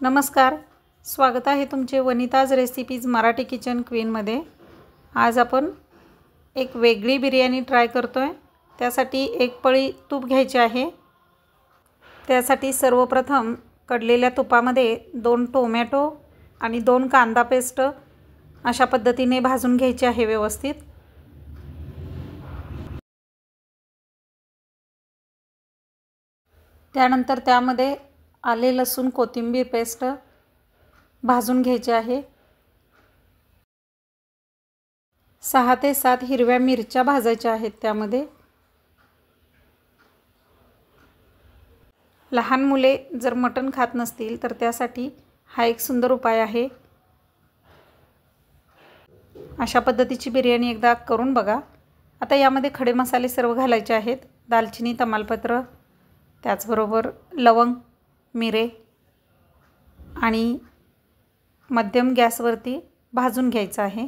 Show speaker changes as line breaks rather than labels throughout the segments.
नमस्कार, स्वागत आहे तुमचे वनिताज रेसिपीज मराठी किचन क्वीनमध्ये। आज आपण एक वेगळी बिर्याणी ट्राय करतोय। त्यासाठी एक पळी तूप घ्यायचे आहे। त्यासाठी सर्वप्रथम कडलेल्या तुपामध्ये 2 टोमॅटो आणि 2 कांदा पेस्ट अशा पद्धतीने भाजून घ्यायचे आहे व्यवस्थित। त्यानंतर त्यामध्ये आले लसूण कोथिंबीर पेस्ट भाजून घ्यायची आहे। 6 ते 7 हिरव्या मिरच्या भाजायच्या आहेत। त्यामध्ये लहान मुले जर मटण खात नसतील तर त्यासाठी हा एक सुंदर उपाय आहे। अशा पद्धतीची बिर्याणी एकदा करून बघा। आता यामध्ये खडे मसाले सर्व घालायचे आहेत। दालचिनी, तमालपत्र, त्याचबरोबर लवंग, मिरे आणि मध्यम गॅसवरती भाजून घ्यायचं आहे।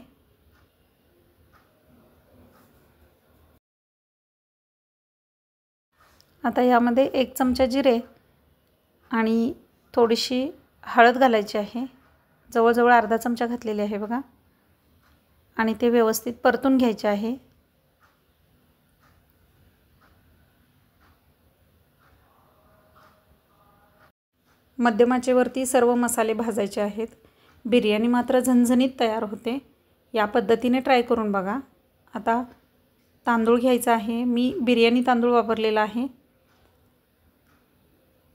आता यामध्ये 1 चमचा जिरे आणि थोडीशी हळद घालायची आहे। जवळजवळ अर्धा चमचा घातलेली आहे बघा। आणि ते व्यवस्थित परतून घ्यायचे आहे। मध्यम आचेवरती सर्व मसाले भाजायचे आहेत। बिर्याणी मात्र झणझणीत तयार होते। या पद्धतीने ट्राय करून बघा। आता तांदूळ घ्यायचा आहे। मी बिर्याणी तांदूळ वापरलेला आहे।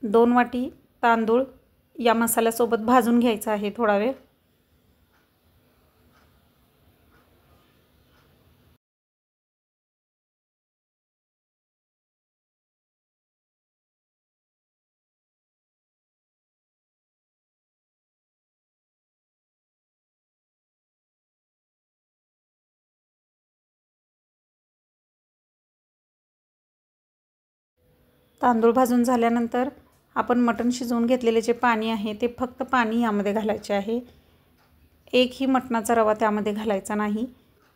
2 वाटी तांदूळ या मसाल्यासोबत भाजून घ्यायचा आहे थोडा वेळ। तांदूळ भाजून झाल्यानंतर आपण मटण शिजवून घेतलेले जे पाणी आहे ते फक्त पाणी यामध्ये घालायचे आहे। एकही मटणाचा रवा त्यामध्ये घालायचा नाही।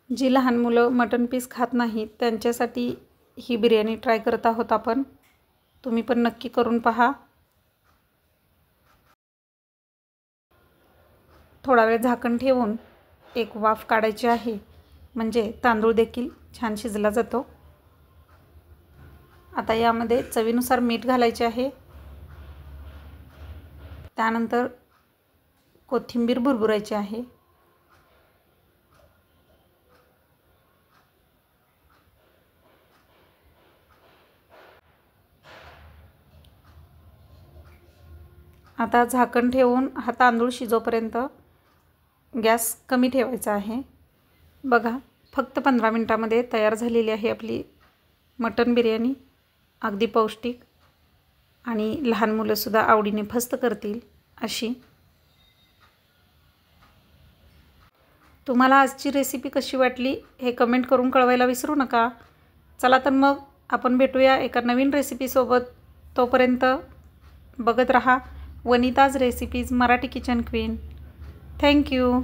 जी लहान मुलं मटण पीस खात नाहीत त्यांच्यासाठी ही बिर्याणी ट्राय करत आहोत आपण। तुम्ही पण नक्की करून पहा। थोडा वेळ झाकण ठेवून एक वाफ काढायची आहे, म्हणजे तांदूळ देखील छान शिजला जातो। आता यामध्ये चवीनुसार मीठ घालायचे आहे। त्यानंतर कोथिंबीर भुरभुरायची आहे। आता झाकण ठेवून हा तांदूळ शिजोपर्यंत गॅस कमी ठेवायचा आहे। बघा, फक्त 15 मिनिटांमध्ये तयार झालेली आहे आपली मटण बिर्याणी। अगदी पौष्टिक आणि लहान मुलं सुद्धा आवडीने फस्त करतील अशी। तुम्हाला आजची रेसिपी कशी वाटली हे कमेंट करून कळवायला विसरू नका। चला तर मग आपण भेटूया एका नवीन रेसिपी सोबत। तोपर्यंत बघत रहा Vanita's recipes Marathi kitchen queen. Thank you.